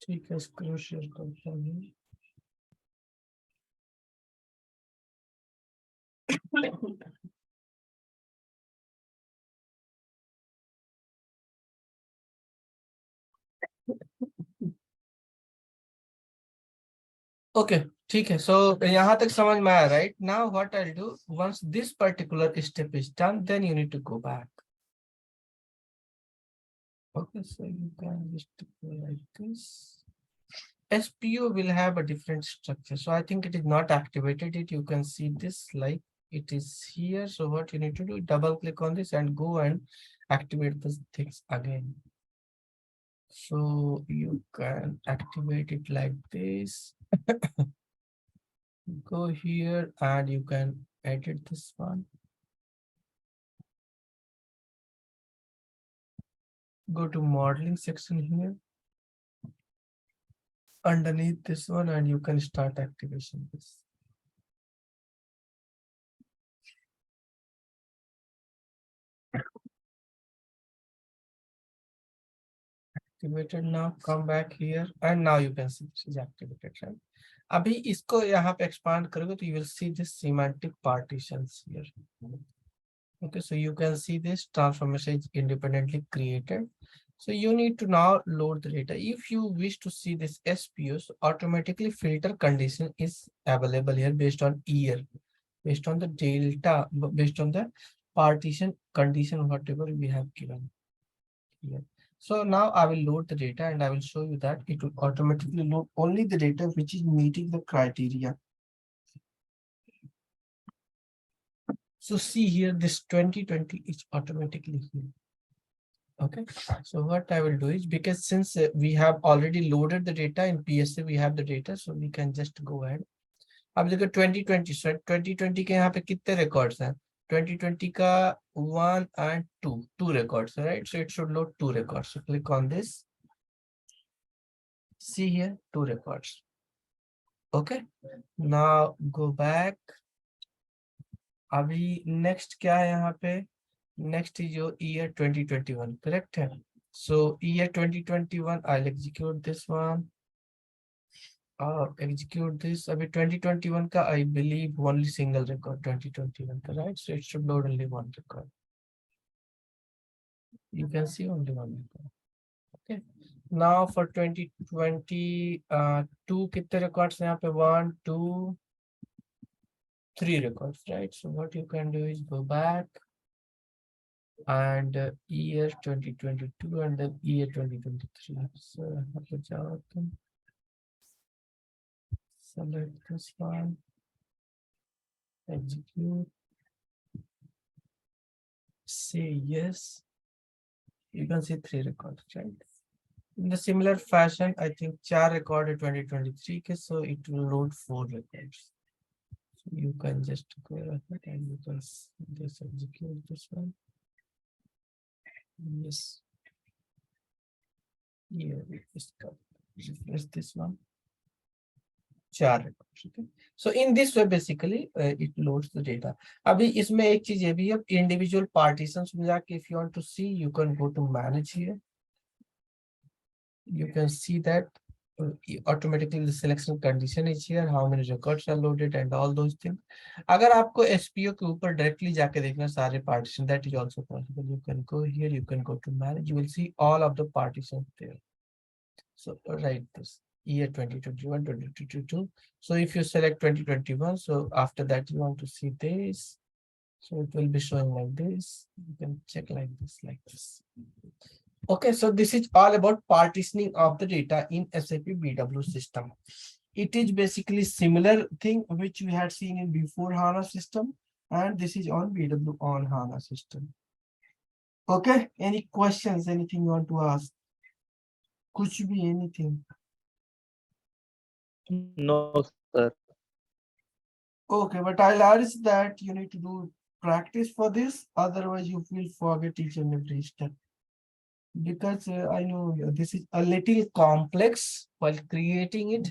ठीक है, screen share करता हूँ। ओके, ठीक है। सो यहाँ तक समझ में आया, right? Now what I do, once this particular step is done, then you need to go back. Okay, so you can just go like this. SPO will have a different structure, so I think it is not activated it. You can see this like it is here. So what you need to do, double click on this and go and activate these things again. So you can activate it like this. Go here and you can edit this one. Go to modeling section here underneath this one and you can start activation this. Activated now, come back here and now you can see this is activated, right? अभी इसको यहाँ पे expand करोगे तो you will see this semantic partitions here. Okay, so you can see this transformation is independently created. So you need to now load the data. If you wish to see this SPOs, automatically filter condition is available here based on year, based on the delta, based on the partition condition, whatever we have given here. So now I will load the data and I will show you that it will automatically load only the data which is meeting the criteria. So see here, this 2020 is automatically here. Okay, so what I will do is, because since we have already loaded the data in PSA, we have the data, so we can just go ahead. अब देखो 2020, so 2020 के यहाँ पे कितने records हैं? 2020 का 1 and 2 records, right? So it should load 2 records. So click on this. See here, 2 records. Okay, now go back. अभी next क्या है यहाँ पे? Next is your year 2021, correct है? So year 2021, I'll execute this one. Execute this. अभी 2021 का I believe only single record 2021 का, right? So it should load only one record. You can see only one record. Okay. Now for 2022 कितने records हैं यहाँ पे? 1, 2, 3 records, right? So what you can do is go back and year 2022 and then year 2023. So यहाँ पे जाओ तुम, select this one, execute, say yes. You can see 3 records, right? In the similar fashion, I think 4 recorded 2023 ke, so it will load 4 records. So you can just go ahead and you can just execute this one. Yes. Here is refresh this one. 4 records. Okay. So in this way, basically, it loads the data. अभी इसमें एक चीज ये भी है, individual partitions में जाके if you want to see, you can go to manage here. You can see that automatically the selection condition is here, how many records are loaded and all those things. अगर आपको SPO के ऊपर directly जाके देखना सारे partition, that is also possible. You can go here, you can go to manage, you will see all of the partitions there. So write this year 2021, 2022. So if you select 2021, so after that you want to see this, so it will be showing like this. You can check like this. Okay, so this is all about partitioning of the data in SAP BW system. It is basically similar thing which we had seen in before HANA system, and this is on BW on HANA system. Okay, any questions, anything you want to ask? Could be anything. No, sir. Okay, but I'll urge that you need to do practice for this, otherwise you will forget each and every step. Because I know this is a little complex while creating it,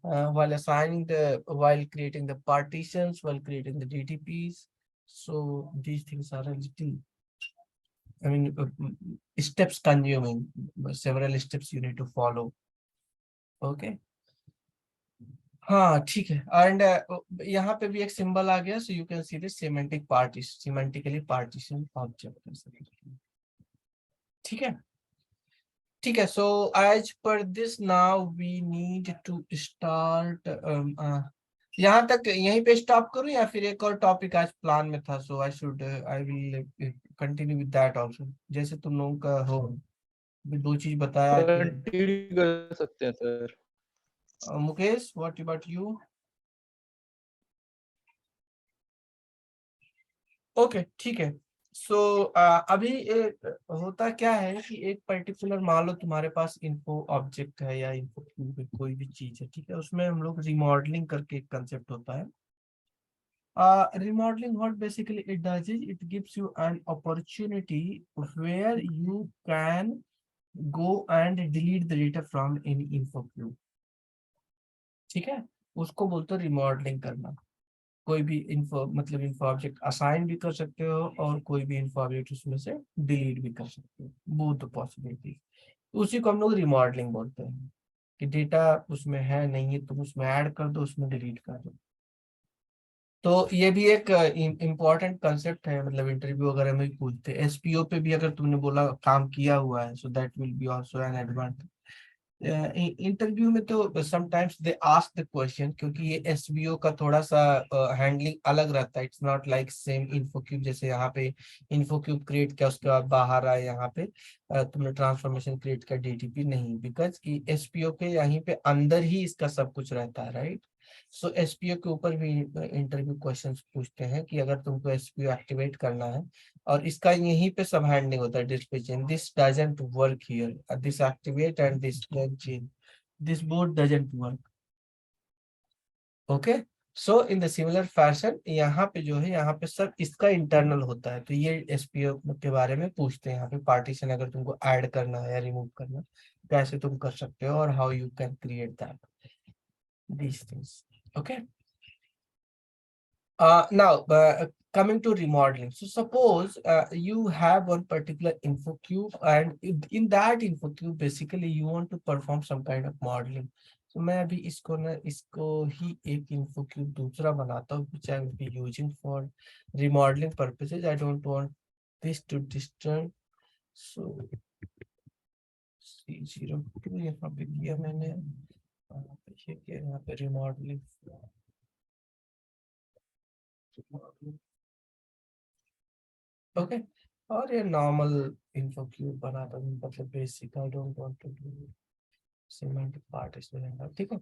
while creating the partitions, while creating the DTPs. So these things are a little, I mean, steps consuming, several steps you need to follow. Okay, हाँ ठीक है। And यहाँ पे भी एक symbol आ गया, so you can see this semantic partition, semantically partition object कर सकते हैं। ठीक है, ठीक है। So as per this now we need to start, यहाँ तक यहीं पे स्टॉप करूँ या फिर एक और टॉपिक आज प्लान में था, so I will continue with that also, जैसे तुम लोगों का हो। अभी दो चीज बताया कि कंटिन्यू कर सकते हैं sir. Mukesh, what about you? Okay ठीक है। सो अभी एक होता क्या है कि एक पर्टिकुलर, मान लो तुम्हारे पास इन्फो ऑब्जेक्ट है या इन्फो क्यूब है, कोई भी चीज है, ठीक है, उसमें हम लोग रिमॉडलिंग करके एक कंसेप्ट होता है। Remodeling, what basically it does is it gives you an opportunity where you can go and delete the data from any info cube. ठीक है, उसको बोलते हो रिमॉडलिंग करना। कोई भी इन्फो, मतलब इन्फो ऑब्जेक्ट असाइन भी कर सकते हो और कोई भी इन्फो ऑब्जेक्ट उसमें से डिलीट भी कर सकते हो, बोथ पॉसिबिलिटी। उसी को हम लोग रिमॉडलिंग बोलते हैं कि डेटा उसमें है नहीं है, तुम उसमें ऐड कर दो, उसमें डिलीट कर दो। तो ये भी एक इम्पॉर्टेंट कंसेप्ट है, मतलब इंटरव्यू वगैरह में भी पूछते हैं। एसपीओ पे भी अगर तुमने बोला काम किया हुआ है, so that will be also an advantage. Interview में तो sometimes they ask the question, क्योंकि ये एसबीओ का थोड़ा सा हैंडलिंग अलग रहता है। इट्स नॉट लाइक सेम इन्फोक्यूब, जैसे यहाँ पे इन्फोक्यूब क्रिएट किया उसके बाद बाहर आए, यहाँ पे तुमने ट्रांसफॉर्मेशन क्रिएट किया डीटीपी नहीं, बिकॉज एसपीओ के यहीं पे अंदर ही इसका सब कुछ रहता है, राइट। सो एसपीओ के ऊपर भी इंटरव्यू क्वेश्चंस पूछते हैं कि अगर तुमको एसपीओ एक्टिवेट करना है, और इसका यहीं पे सब हैंडलिंग होता है, dispatching, this doesn't work here, this activate and this change, this both doesn't work. Okay, so in the similar fashion यहाँ पे जो है, यहाँ पे सब इसका इंटरनल होता है। तो ये एसपीओ के बारे में पूछते हैं यहाँ पे, पार्टीशन अगर तुमको ऐड करना है या रिमूव करना, कैसे तुम कर सकते हो, और how you can create that, these things. Okay, now, coming to remodeling. So suppose you have one particular info cube, and in that info cube, basically you want to perform some kind of modeling. So मैं अभी इसको ही एक info cube दूसरा बनाता हूँ, which I will be using for remodeling purposes. I don't want this to disturb. So C02 यहाँ पे दिया मैंने, यहाँ पे remodeling। ओके, और ये नॉर्मल इन्फो क्यूब बनाता हूँ, मतलब basic, I don't want to do semantic part इसमें रहना, ठीक है।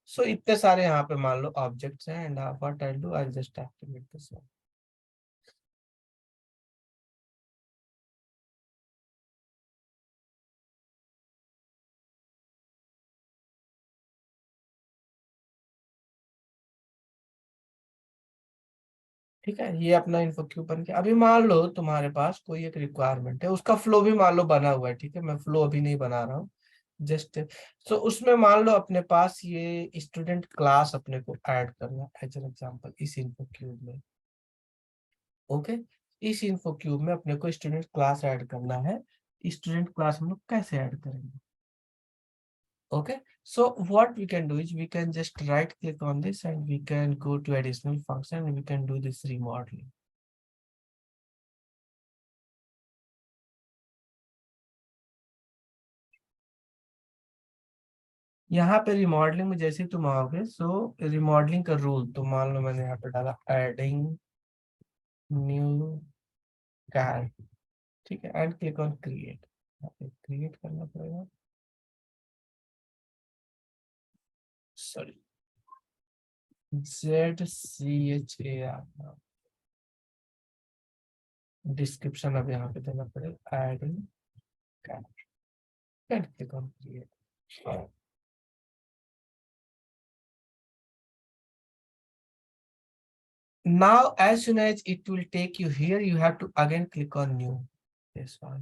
सो इतने सारे यहाँ पे मान लो ऑब्जेक्ट्स हैं, and what I do, I just activate this one. ठीक है, ये अपना इन्फो क्यूब बन गया। अभी मान लो तुम्हारे पास कोई एक रिक्वायरमेंट है, उसका फ्लो भी मान लो बना हुआ है, ठीक है, मैं फ्लो अभी नहीं बना रहा हूँ, जस्ट। सो उसमें मान लो अपने पास ये स्टूडेंट क्लास अपने को ऐड करना एज एन एग्जांपल इस इन्फो क्यूब में। ओके, इस इन्फो क्यूब में अपने को स्टूडेंट क्लास ऐड करना है। स्टूडेंट क्लास हम लोग कैसे ऐड करेंगे? Okay, so what we can do is we can just right click on this and we can go to additional function and we can do this remodeling. यहाँ पे remodelling में जैसे ही तुम आओगे, सो रिमॉडलिंग का रूल तो मान लो मैंने यहाँ पे डाला एडिंग न्यू कैर, ठीक है, एंड क्लिक ऑन क्रिएट। यहाँ पे क्रिएट करना पड़ेगा, सॉरी, ZCHAR। डिस्क्रिप्शन अब यहाँ पे देना पड़ेगा adding car, and click on create. Now, as soon as it will take you here, you have to again click on new. This one.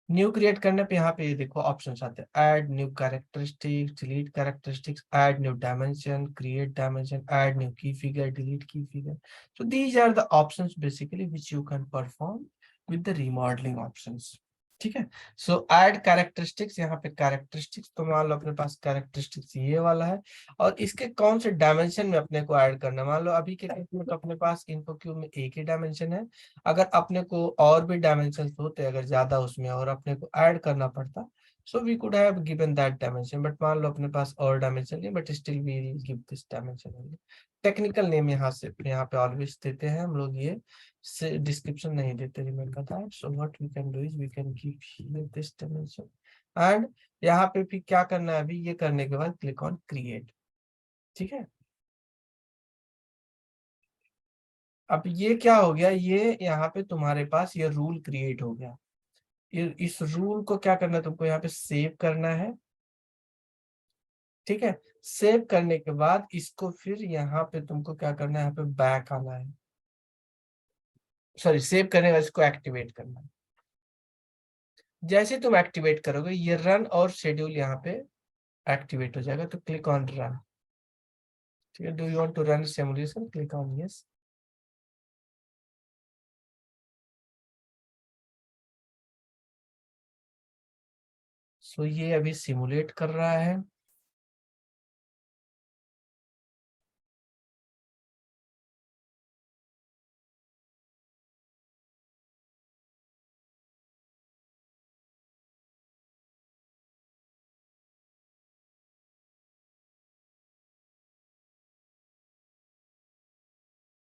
New create करने पे यहाँ पे ये देखो ऑप्शन आते हैं, add new characteristics, delete characteristics, add new dimension, create dimension, add new की figure, delete की figure. So these are the options basically which you can perform with the remodeling options. ठीक है। सो ऐड कैरेक्टरिस्टिक्स, यहाँ पे characteristics, तो मान लो अपने पास कैरेक्टरिस्टिक्स ये वाला है, और इसके कौन से डायमेंशन में अपने को ऐड करना है। मान लो अभी के केस में तो अपने पास इन्फो क्यूब में एक ही डायमेंशन है, अगर अपने को और भी डायमेंशन होते अगर ज्यादा उसमें और अपने को ऐड करना पड़ता, so we could have given that dimension, but मान लो अपने पास और डायमेंशन नहीं, but still we will give this dimension. Technical name यहाँ पे ऑलवेज देते हैं हम लोग, ये से डिस्क्रिप्शन नहीं देते, remember that. So what we can do is we can keep here this dimension, and यहाँ पे फिर क्या करना है, अभी ये करने के बाद क्लिक ऑन क्रिएट। ठीक है, अब ये क्या हो गया, ये यहाँ पे तुम्हारे पास ये रूल क्रिएट हो गया। इस रूल को क्या करना है तुमको, यहाँ पे सेव करना है। ठीक है, सेव करने के बाद इसको फिर यहाँ पे तुमको क्या करना है, यहाँ पे बैक आना है, सॉरी सेव करने के बाद इसको एक्टिवेट करना है। जैसे तुम एक्टिवेट करोगे ये रन और शेड्यूल यहाँ पे एक्टिवेट हो जाएगा, तो क्लिक ऑन रन। ठीक है, do you want to run simulation, click on yes. So ये अभी सिमुलेट कर रहा है।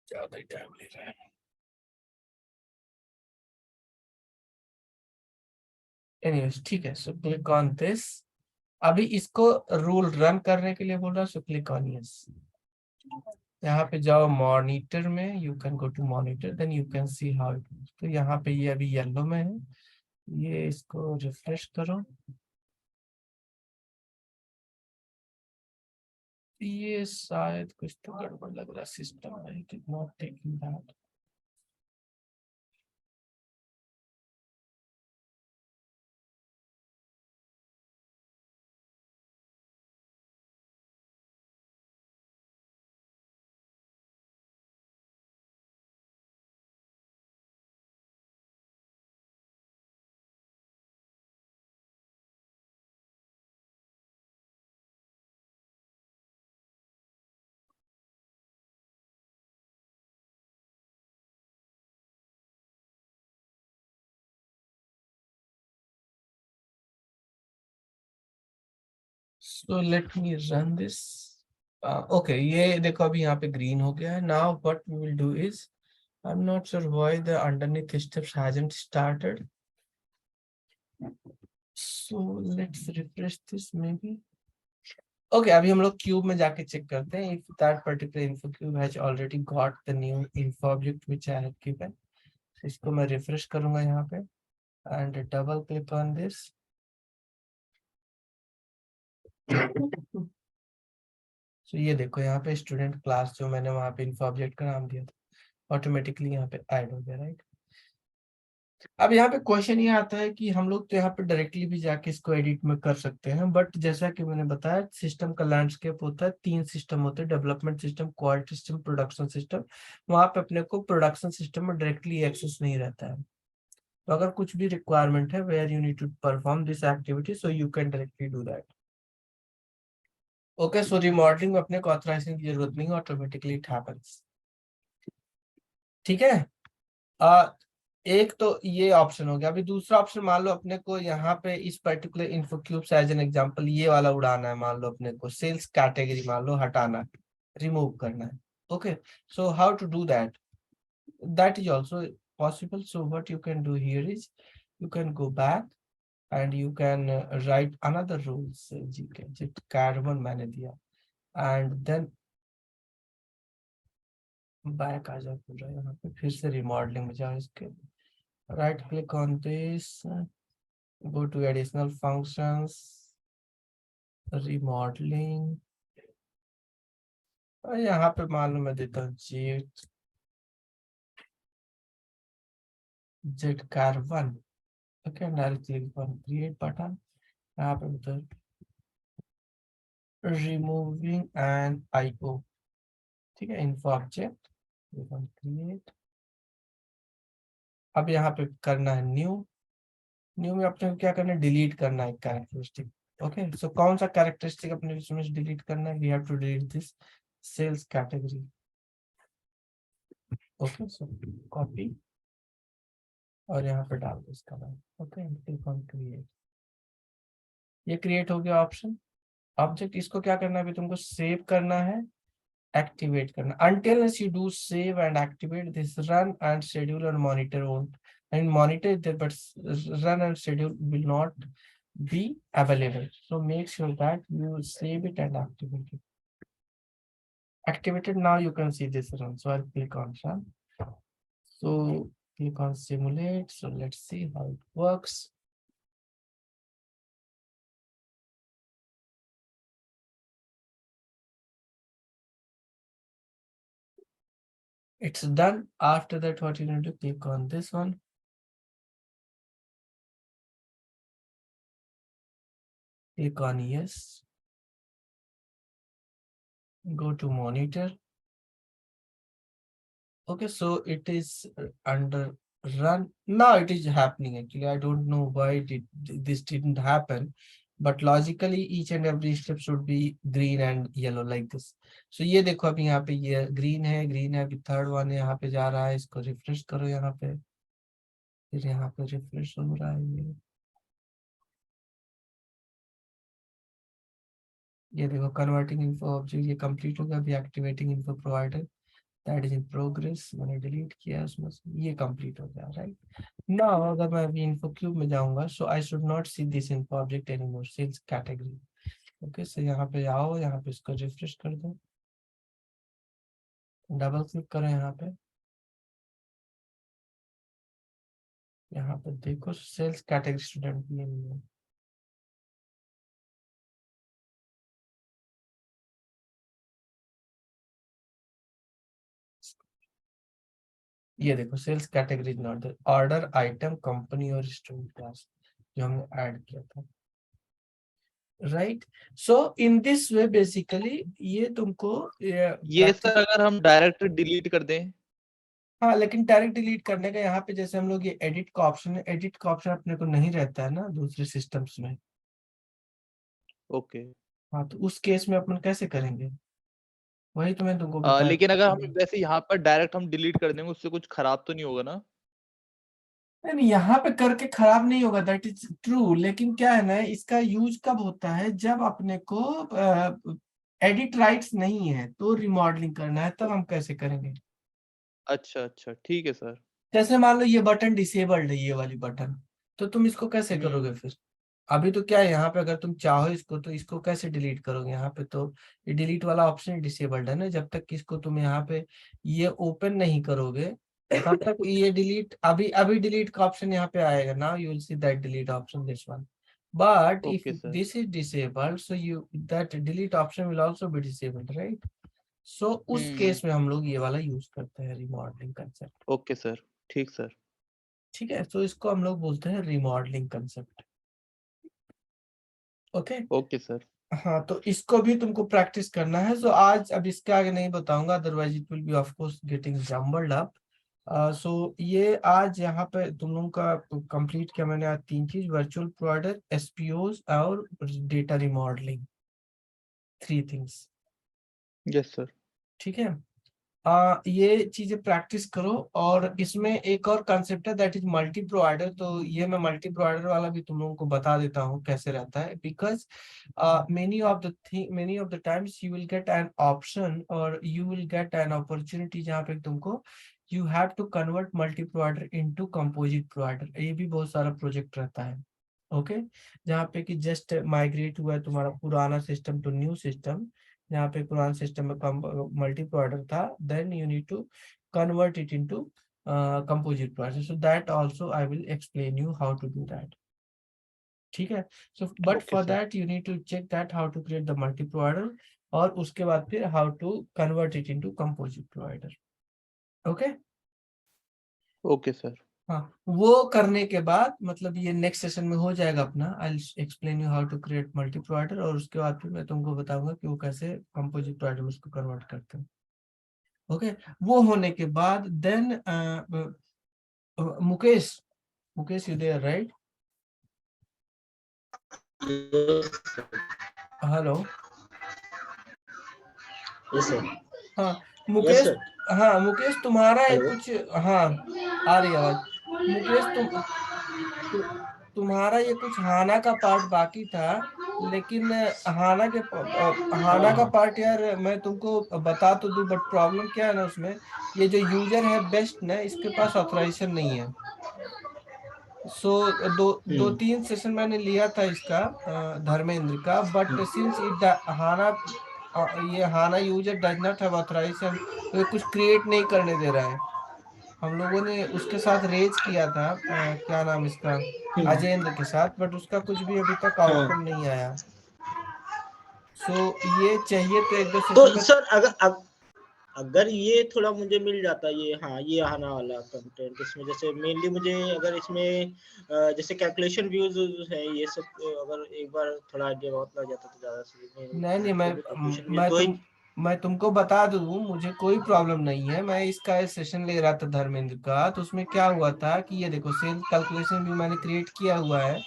ज्यादा ही टाइम ले रहा है। एनीवेज ठीक है, सो क्लिक ऑन दिस। अभी इसको रूल रन करने के लिए बोल रहा है, सो क्लिक ऑन यस। यहाँ पे जाओ मॉनिटर में, you can go to monitor, then you can see how it. तो यहाँ पे ये अभी येलो में है, ये इसको रिफ्रेश करो। ये शायद कुछ तो गड़बड़ लग रहा है सिस्टम में, it is not taking that. So let me run this. Okay, ये देखो अभी यहाँ पे ग्रीन हो गया है। Now what we will do is, I am not sure why the underneath steps hasn't started, so let's refresh this maybe. Okay, अभी हम लोग क्यूब में जाके चेक करते हैं if that particular info cube has already got the new info object which I have given. इसको मैं refresh करूंगा यहाँ पे and double click on this. So ये देखो यहाँ पे स्टूडेंट क्लास जो मैंने वहाँ पे इन्फो ऑब्जेक्ट का नाम दिया था ऑटोमेटिकली यहाँ पे ऐड हो गया, राइट। अब यहाँ पे क्वेश्चन ये आता है कि हम लोग तो यहाँ पे डायरेक्टली भी जाके इसको एडिट में कर सकते हैं, बट जैसा कि मैंने बताया सिस्टम का लैंडस्केप होता है, 3 सिस्टम होते हैं, development system, quality system, production system. वहां पे अपने को प्रोडक्शन सिस्टम में डायरेक्टली एक्सेस नहीं रहता है, तो अगर कुछ भी रिक्वायरमेंट है where you need to perform this activity, so you can directly do that. Okay, so remodeling में अपने को ऑथराइजेशन की जरूरत नहीं, ऑटोमेटिकली इट हैपेंस। ठीक है, आ, एक तो ये ऑप्शन हो गया। अभी दूसरा ऑप्शन, मान लो अपने को यहाँ पे इस पर्टिकुलर इन्फो क्यूब से एज एन एग्जांपल ये वाला उड़ाना है, मान लो अपने को सेल्स कैटेगरी मान लो हटाना है, रिमूव करना है। Okay, so how to do that, that is also possible. So what you can do here is you can go back and you can write another rules, जी के जिट कार्बन मैंने दिया, एंड देन बैक आ जाओ पूरा यहाँ पे, फिर से रिमॉडलिंग में जाओ इसके, right click on this, go to additional functions, remodeling, और यहाँ पे मान लो मैं देता हूँ jet jet car 1। Okay, direct click on create button, यहाँ पे मतलब रिमूविंग एंड आईओ। ठीक है, info object, click on create. अब यहाँ पे करना है न्यू, न्यू में अपने को क्या करना है, डिलीट करना है कैरेक्टरिस्टिक। ओके, सो कौन सा कैरेक्टरिस्टिक अपने इसमें डिलीट करना है, we have to delete this sales category. Okay, so copy और यहाँ पे डाल दो इसका नाम। Okay, click on create. ये क्रिएट हो गया ऑप्शन ऑब्जेक्ट। इसको क्या करना है, अभी तुमको सेव करना है, activate करना। Until as you do save and activate this, run and schedule and monitor won't, and monitor it, but run and schedule will not be available. So make sure that you save it and activate it. Activated, now you can see this run. So I'll click on run. So click on simulate. So let's see how it works. It's done. After that, what you need to click on this one. Click on yes. Go to monitor. Okay, so it is under run. Now it is happening actually. I don't know why this didn't happen, but logically each and every step should be green and yellow like this. So ये देखो अभी यहाँ पे ये green है, अभी third one यहाँ पे जा रहा है, इसको refresh करो यहाँ पे, फिर यहाँ पे refresh हो रहा है ये देखो converting info object ये complete हो गया, अभी activating info provider that is in progress, मैंने डिलीट किया उसमें से, ये कंप्लीट हो गया राइट। नाउ अगर मैं अभी इन्फो क्यूब में जाऊंगा, so I should not see this info object anymore, sales category. Okay, so यहाँ पे आओ, यहाँ पे इसको रिफ्रेश कर दो, डबल क्लिक करो यहाँ पे, यहाँ पे देखो सेल्स कैटेगरी स्टूडेंट भी नहीं है। ये देखो sales category not order item company और स्टूडेंट क्लास जो हमने ऐड किया था right. So in this way basically ये तुमको ये सर अगर हम डायरेक्ट डिलीट कर दें? हाँ, लेकिन डायरेक्ट डिलीट करने का यहाँ पे जैसे हम लोग ये एडिट का ऑप्शन है, एडिट का ऑप्शन अपने को नहीं रहता है ना दूसरे सिस्टम्स में। ओके। हाँ, तो उस केस में अपन कैसे करेंगे, वही तो मैं तुमको बताया। लेकिन अगर हम वैसे यहाँ पर डायरेक्ट हम डिलीट कर देंगे, उससे कुछ खराब तो नहीं होगा ना? नहीं, यहाँ पे करके खराब नहीं होगा, दैट इज ट्रू, लेकिन क्या है ना, इसका यूज कब होता है, जब अपने को एडिट राइट्स नहीं है तो रिमॉडलिंग करना है, तब हम कैसे करेंगे। अच्छा अच्छा, ठीक है सर। जैसे मान लो ये बटन डिसेबल्ड है, ये वाली बटन, तो तुम इसको कैसे करोगे फिर। अभी तो क्या है, यहाँ पे अगर तुम चाहो इसको तो इसको कैसे डिलीट करोगे, यहाँ पे तो ये डिलीट वाला ऑप्शन डिसेबल्ड है ना, जब तक कि इसको तुम यहाँ पे ये ओपन नहीं करोगे तब तक ये डिलीट, अभी अभी डिलीट का ऑप्शन यहाँ पे आएगा, now you will see that delete option this one, but if okay sir. This is disabled so you that delete option will also be disabled right. So उस केस में हम लोग ये वाला यूज करते हैं रिमॉडलिंग कंसेप्ट। ओके सर, ठीक sir. ठीक है, तो इसको हम लोग बोलते हैं remodelling concept. Okay. Okay sir. हाँ, तो इसको भी तुमको प्रैक्टिस करना है, सो आज अब इसके आगे नहीं बताऊंगा, otherwise it will be of course getting jumbled up. So ये आज यहाँ पे तुम लोगों का कंप्लीट किया मैंने आज तीन चीज, वर्चुअल प्रोवाइडर, एसपीओज और data remodelling, three things. Yes sir. ठीक है, ये चीजें प्रैक्टिस करो, और इसमें एक और कंसेप्ट है दैट इज मल्टी प्रोवाइडर, तो ये मैं मल्टी प्रोवाइडर वाला भी तुम लोगों को बता देता हूँ कैसे रहता है, because many of the times you will get an option और you will get an opportunity जहाँ पे तुमको you have to convert multi provider into composite provider, ये भी बहुत सारा प्रोजेक्ट रहता है। ओके, जहाँ पे कि जस्ट माइग्रेट हुआ है तुम्हारा पुराना सिस्टम टू न्यू सिस्टम, यहाँ पे पुराने सिस्टम में मल्टी प्रोवाइडर था, then you need to convert it into composite provider, so that also I will explain you how to do that. ठीक है, so but okay for sir. That you need to check that how to create the multi provider, और उसके बाद फिर how to convert it into composite provider. Okay, okay sir. हाँ, वो करने के बाद मतलब ये नेक्स्ट सेशन में हो जाएगा अपना, I explain you how to create multi provider, और उसके बाद फिर मैं तुमको बताऊंगा कि वो कैसे कंपोजिट प्रोवाइडर में उसको कन्वर्ट करते हैं। ओके, वो होने के बाद then Mukesh, Mukesh you there right. Hello. Yes sir. हाँ यस मुकेश। सर। हाँ मुकेश तुम्हारा एक हेलो। कुछ। हाँ आ रही आवाज। मुकेश तुम्हारा ये कुछ हाना का पार्ट बाकी था, लेकिन हाँ हाना का हाँ। पार्ट यार मैं तुमको बता तो दूं, बट प्रॉब्लम क्या है ना उसमें, ये जो यूजर है बेस्ट ना, इसके पास ऑथराइजेशन नहीं है। सो दो दो हम्म तीन सेशन मैंने लिया था इसका, धर्मेंद्र का, but hmm since it HANA ये HANA user does not have authorization, तो ये कुछ क्रिएट नहीं करने दे रहा है। हम लोगों ने उसके साथ रेज किया था, क्या नाम इसका, हम्म, अजेंद्र के साथ, बट उसका कुछ भी अभी तक हाँ। आउटकम नहीं आया। सो ये चाहिए तो एक दो तो सेशन में। सर अगर ये थोड़ा मुझे मिल जाता, ये हाँ ये आना वाला कंटेंट इसमें, जैसे मेनली मुझे अगर इसमें जैसे कैलकुलेशन व्यूज है ये सब, अगर एक बार थोड़ा आइडिया बहुत लग जाता तो ज्यादा सही। नहीं नहीं, मेरे को भी कैलकुलेशन व्यूज दो ही। मैं तुमको बता दूं, मुझे कोई प्रॉब्लम नहीं है। मैं इसका सेशन ले रहा था धर्मेंद्र का, तो उसमें क्या हुआ था कि ये देखो सेल कैलकुलेशन भी मैंने क्रिएट किया हुआ है,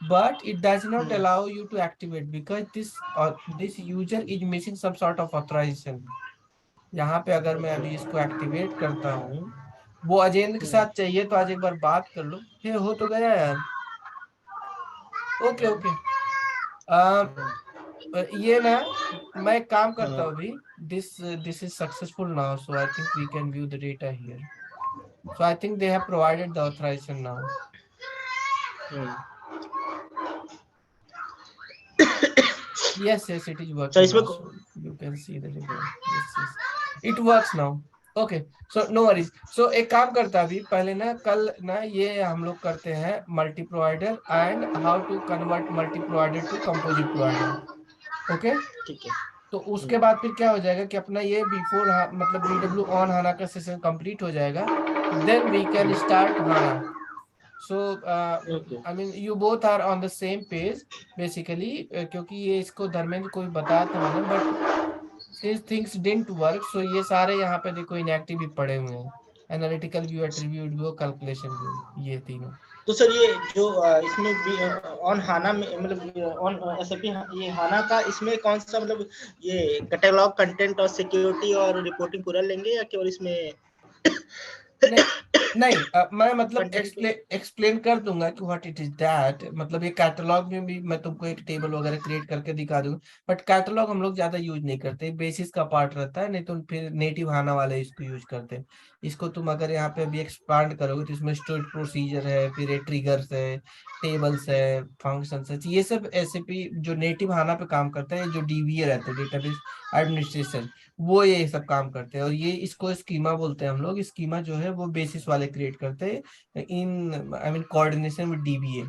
but it does not hmm allow you to activate because this user is missing some sort of authorization. यहाँ पे अगर मैं ओके। अभी इसको एक्टिवेट करता हूँ, वो अजेंद्र के हम्म साथ चाहिए तो आज एक बार बात कर लो। ये हो तो गया यार। Okay okay. ये ना, मैं एक काम करता हाँ। हूँ अभी। This this is successful now, so I think we can view the data here. So I think they have provided the authorization now. Hmm. Yes, yes, it is sir working इसमें now. So you can see the data. Yes, yes, it works now. Okay, so no worries. So एक काम करता अभी पहले ना, कल ना ये हम लोग करते हैं multi provider and how to convert multi provider to composite provider. Okay. ठीक है। तो उसके बाद फिर क्या हो जाएगा कि अपना ये बिफोर मतलब बीडब्ल्यू ऑन हाना का सेशन कंप्लीट हो जाएगा, then we can start HANA. So okay. I mean you both are on the same page basically, क्योंकि ये इसको धर्मेंद्र को भी बताया था मैंने, but since things didn't work, so ये सारे यहाँ पे देखो इनएक्टिव भी पड़े हुए हैं। Analytical view, attribute view, calculation view, ये तीनों। तो सर ये जो इसमें भी ऑन हाना में मतलब ऑन एसएपी ये हाना का इसमें कौन सा मतलब ये कैटलॉग कंटेंट और सिक्योरिटी और रिपोर्टिंग पूरा लेंगे या केवल इसमें नहीं नहीं, मैं मतलब कंटेंट पे? एक्सप्लेन कर दूंगा कि व्हाट इट इज दैट, मतलब ये कैटलॉग में भी मैं तुमको एक टेबल वगैरह क्रिएट करके दिखा दूंगा, बट कैटलॉग हम लोग ज्यादा यूज नहीं करते, बेसिस का पार्ट रहता है, नहीं तो फिर नेटिव आना वाले इसको यूज करते हैं। इसको तुम अगर यहाँ पे अभी एक्सपांड करोगे तो इसमें स्टोरेज प्रोसीजर है, फिर ये ट्रिगर्स है, टेबल्स है, फंक्शंस है, ये सब एसएपी जो नेटिव आना पे काम करता है, जो डीबीए रहते हैं, डेटाबेस एडमिनिस्ट्रेशन, वो ये सब काम करते हैं। और ये इसको स्कीमा बोलते हैं हम लोग। स्कीमा जो है वो बेसिस वाले क्रिएट करते हैं in I mean coordination with DBA.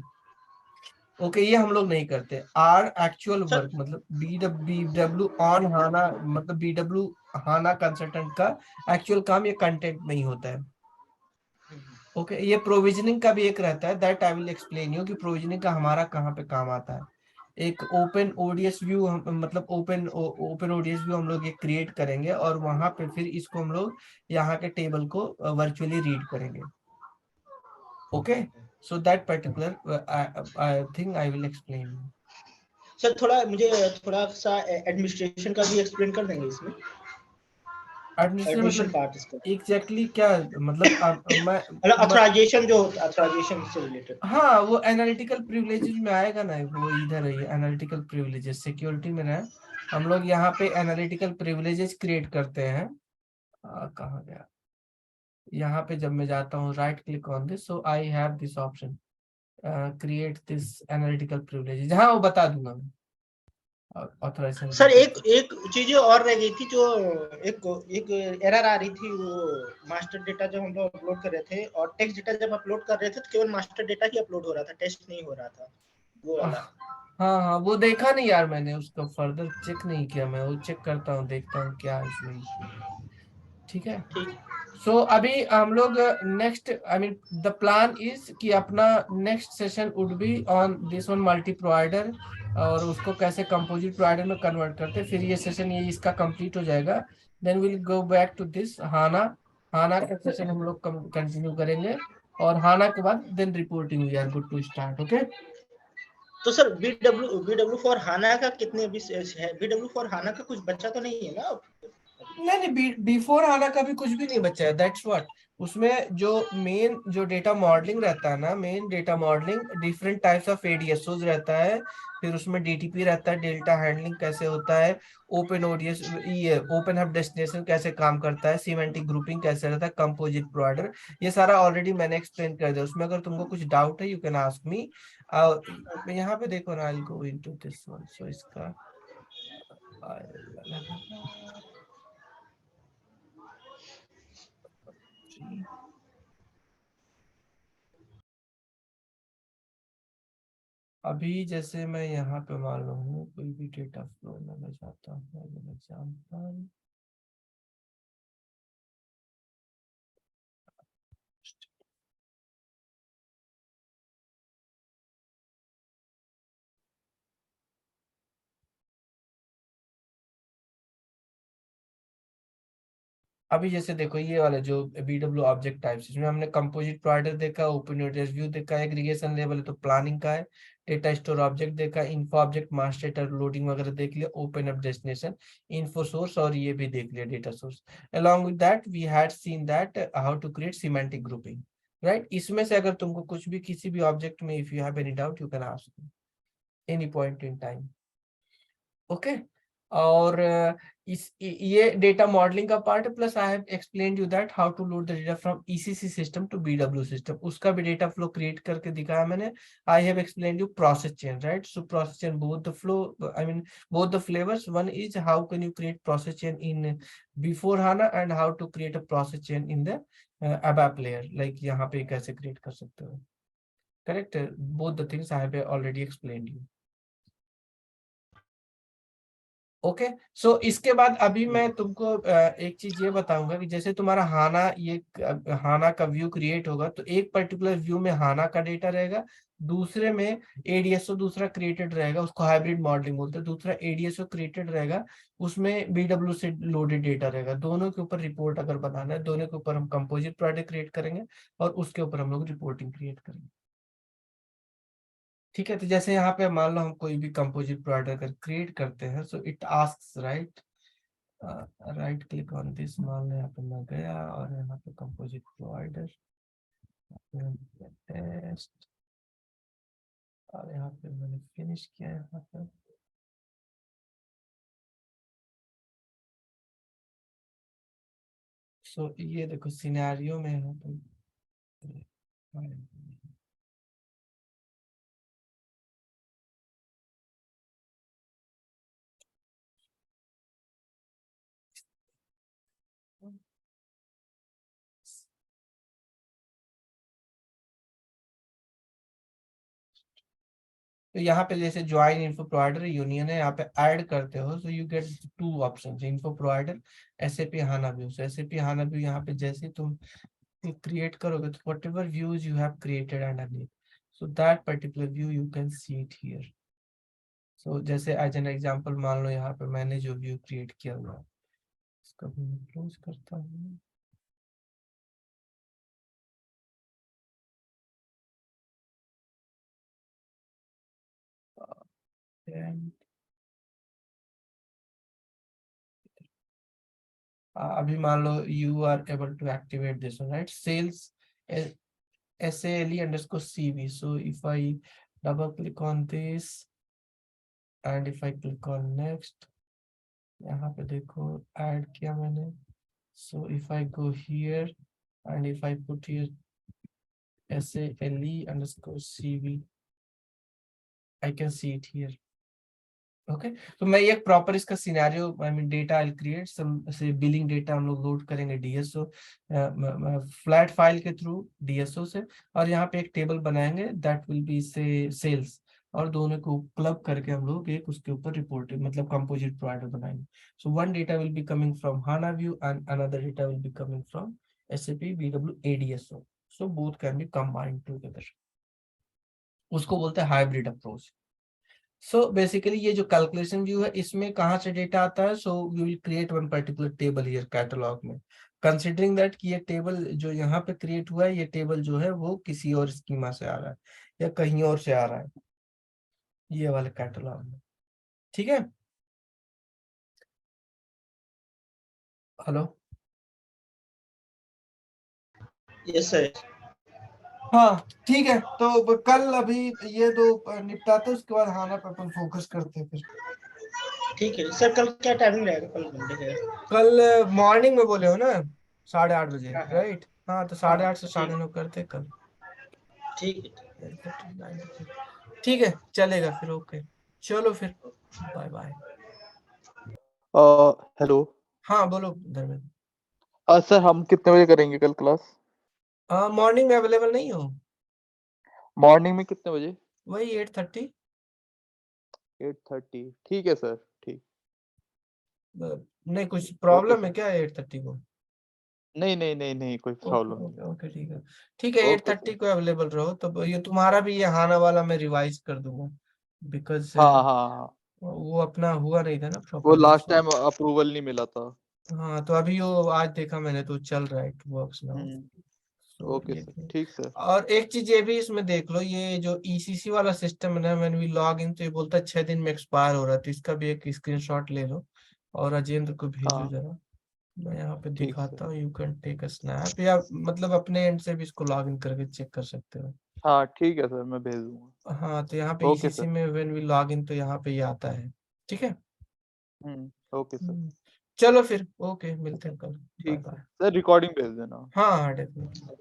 Okay, ये हम लोग नहीं करते। आर एक्चुअल सर वर्क मतलब बीडब्ल्यू ऑन हाना, मतलब बीडब्ल्यू हाना कंसल्टेंट का एक्चुअल काम ये कंटेंट में ही होता है। ओके, ये प्रोविजनिंग का भी एक रहता है, that I will explain you कि प्रोविजनिंग का हमारा कहाँ पे काम आता है। एक ओपन ओडीएस व्यू, मतलब ओपन ओडीएस व्यू हम लोग एक क्रिएट करेंगे, और वहां पे फिर इसको हम लोग यहाँ के टेबल को वर्चुअली रीड करेंगे। Okay, so that particular I think I will explain. Sir थोड़ा मुझे थोड़ा सा एडमिनिस्ट्रेशन का भी एक्सप्लेन कर देंगे इसमें, एडमिनिस्ट्रेशन एडमिनिस्ट्रेशन मतलब पार्ट इसका, एग्जैक्टली क्या, मतलब मतलब ऑथराइजेशन जो ऑथराइजेशन से रिलेटेड। हाँ वो एनालिटिकल प्रिविलेजेस में आएगा ना, वो इधर है एनालिटिकल प्रिविलेजेस सिक्योरिटी में ना। हम लोग यहाँ पे एनालिटिकल प्रिविलेजेस क्रिएट करते हैं। कहाँ गया, यहाँ पे जब मैं जाता हूँ right click on this, so I have this option, create this analytical privileges, हाँ वो बता दूंगा मैं ऑथराइजेशन सर के। एक एक चीज और रह गई थी, जो एक एक एरर आ रही थी, वो मास्टर डेटा जब हम लोग अपलोड कर रहे थे और टेक्स्ट डेटा जब अपलोड कर रहे थे तो केवल मास्टर डेटा ही अपलोड हो रहा था, टेक्स्ट नहीं हो रहा था, वो हाँ वाला। हाँ, वो देखा नहीं यार, मैंने उसका फर्दर चेक नहीं किया, मैं वो चेक करता हूँ, देखता हूँ क्या इसमें इशू है। ठीक है। ठीक। सो अभी हम लोग next I mean the plan is कि अपना next session would be on this one multi provider, और उसको कैसे कंपोजिट प्रोवाइडर में कन्वर्ट करते, फिर ये सेशन ये इसका कंप्लीट हो जाएगा, then will go back to this HANA. HANA का सेशन हम लोग कंटिन्यू करेंगे, और हाना के बाद then reporting we are good to start. Okay. तो सर BW फॉर हाना का कितने अभी है? BW फॉर हाना का कुछ बचा तो नहीं है ना? नहीं, बिफोर आना का भी कुछ भी नहीं बचा है, दैट्स व्हाट। उसमें जो मेन जो डेटा मॉडलिंग रहता है ना, main data modelling different types of ADSOs रहता है, फिर उसमें डीटीपी रहता है, डेल्टा हैंडलिंग कैसे होता है, ओपन ओडीएस, ये ओपन हब डेस्टिनेशन कैसे काम करता है, सिमेंटिक ग्रुपिंग कैसे रहता है, कंपोजिट प्रोवाइडर, ये सारा ऑलरेडी मैंने एक्सप्लेन कर दिया। उसमें अगर तुमको कुछ डाउट है यू कैन आस्क मी। यहाँ पे देखो ना, I will go into this one, so इसका अभी जैसे मैं यहाँ पे मान लो हूँ कोई भी डेटा फ्लो में मैं जाता हूँ, एग्जाम्पल अभी जैसे देखो ये वाला जो बीडब्ल्यू ऑब्जेक्ट टाइप्स, इसमें हमने कंपोजिट प्रोवाइडर देखा, ओपन व्यू देखा, एग्रीगेशन लेवल तो प्लानिंग का है, डेटा स्टोर ऑब्जेक्ट देखा, info object master data loading वगैरह देख लिया, open up destination, info source, और ये भी देख लिया data source. along with that we had seen that how to create semantic grouping, right? इसमें से अगर तुमको कुछ भी किसी भी ऑब्जेक्ट में if you have any doubt you can ask any point in time, okay. और ये डेटा मॉडलिंग का पार्ट है, plus I have explained you that how to load the data from ECC system to BW system, उसका भी data flow create करके दिखाया मैंने। I have explained you process chain, right? So process chain both the flow, I mean both the flavours, one is how can you create process chain in before HANA and how to create a process chain in the ABAP layer, like यहाँ पे कैसे create कर सकते हो, correct? Both the things I have already explained you, okay. So इसके बाद अभी मैं तुमको एक चीज ये बताऊंगा कि जैसे तुम्हारा हाना, ये हाना का व्यू क्रिएट होगा तो एक पर्टिकुलर व्यू में हाना का डेटा रहेगा, दूसरे में एडीएसओ दूसरा क्रिएटेड रहेगा, उसको हाइब्रिड मॉडलिंग बोलते हैं, दूसरा एडीएसओ क्रिएटेड रहेगा, उसमें बीडब्ल्यू से लोडेड डेटा रहेगा। दोनों के ऊपर रिपोर्ट अगर बनाना है, दोनों के ऊपर हम कंपोजिट प्रोडक्ट क्रिएट करेंगे और उसके ऊपर हम लोग रिपोर्टिंग क्रिएट करेंगे, ठीक है? तो जैसे यहाँ पे मान लो हम कोई भी कंपोजिट प्रोवाइडर अगर क्रिएट करते हैं, so it asks, right, right click on this, मान लो यहाँ पे मैं गया और यहाँ पे कंपोजिट प्रोवाइडर टेस्ट, और यहाँ पे मैंने फिनिश किया यहाँ पे। सो ये देखो सिनेरियो में यहाँ पे तो यहाँ पे जैसे ज्वाइन इन्फो प्रोवाइडर यूनियन है, यहाँ पे ऐड करते हो, so you get two option, info provider, SAP HANA view. So SAP HANA view यहाँ पे जैसे तुम क्रिएट करोगे तो whatever views you have created underneath, so that particular view you can see it here. So जैसे as an example मान लो यहाँ पे मैंने जो व्यू क्रिएट किया हुआ है, इसको भी मैं क्लोज करता हूँ। And, अभी मान लो you are able to activate this one, right? Sales SALE_CV. So if I double click on this and if I click on next, यहाँ पे देखो ऐड किया मैंने। So if I go here and if I put here SALE_CV, I can see it here. Okay, तो मैं एक proper इसका scenario, I mean data I create some say billing data हम लोग लोड करेंगे डीएसओ फ्लैट फाइल के through DSO से, और यहाँ पे एक टेबल बनाएंगे that will be say sales, और दोनों को क्लब करके हम लोग एक उसके ऊपर रिपोर्ट मतलब कंपोजिट प्रोवाइडर बनाएंगे। So one data will be coming from HANA view and another data will be coming from SAP BW ADSO, so both can be combined together, उसको बोलते हैं हाइब्रिड अप्रोच। सो बेसिकली ये जो calculation view है इसमें कहाँ से data आता है, so we will create one particular table here catalogue में, कंसिडरिंग दैट कि ये टेबल जो यहाँ पे क्रिएट हुआ है, ये टेबल जो है वो किसी और स्कीमा से आ रहा है या कहीं और से आ रहा है, ये वाले कैटलॉग में, ठीक है। Hello, yes sir. हाँ ठीक है, तो कल अभी ये दो निपटाते हैं, उसके बाद हाना पे अपन फोकस करते हैं फिर। ठीक है सर, कल क्या टाइमिंग रहेगा? कल मंडे है। कल मॉर्निंग में बोले हो ना 8:30 बजे, हाँ हाँ राइट? हाँ तो हाँ 8:30 से ठीक 9:30 करते हैं कल। ठीक है। 9:30 ठीक है, चलेगा फिर, ओके। चलो फिर, बाय बाय। हेलो। हाँ बोलो धर्मेंद्र। सर हम कितने बजे करेंगे कल क्लास? मॉर्निंग में अवेलेबल नहीं हो? मॉर्निंग में कितने बजे? वही 8:30। 8:30 ठीक है सर, ठीक। नहीं कुछ ओके प्रॉब्लम है सर। क्या 8:30 को? नहीं नहीं नहीं नहीं, कोई ओके प्रॉब्लम नहीं ओके है। ओके, ठीक है। ठीक है, एट ओके थर्टी सर। को अवेलेबल रहो, तो ये तुम्हारा भी ये हाना वाला मैं रिवाइज कर दूंगा, बिकॉज हाँ हाँ हाँ, वो अपना हुआ नहीं था ना वो प्रॉपरली। लास्ट टाइम अप्रूवल नहीं मिला था। हाँ तो अभी वो आज देखा मैंने तो चल रहा है, इट वर्क्स नाउ। तो ओके ये सर, भी। ठीक सर। और एक चीज ये भी इसमें देख लो, ये जो ईसीसी वाला सिस्टम है ना, व्हेन वी लॉग इन तो ये बोलता है 6 दिन में एक्सपायर हो रहा है, तो इसका भी एक स्क्रीनशॉट ले लो और राजेंद्र को भेजो हाँ जरा। मैं यहाँ पे ठीक सर। दिखाता हूँ, you can take a snap, या मतलब अपने एंड से भी इसको लॉग इन करके चेक कर सकते हो। हाँ ठीक है सर, मैं भेज दूंगा। हाँ तो यहाँ पे ओके ईसीसी सर। में व्हेन वी लॉग इन तो यहाँ पे ये आता है, ठीक है। Okay sir. चलो फिर, ओके, मिलते हैं कल। बाय ठीक सर बाय। सर, रिकॉर्डिंग भेज देना। हाँ हाँ डेफिनेटली।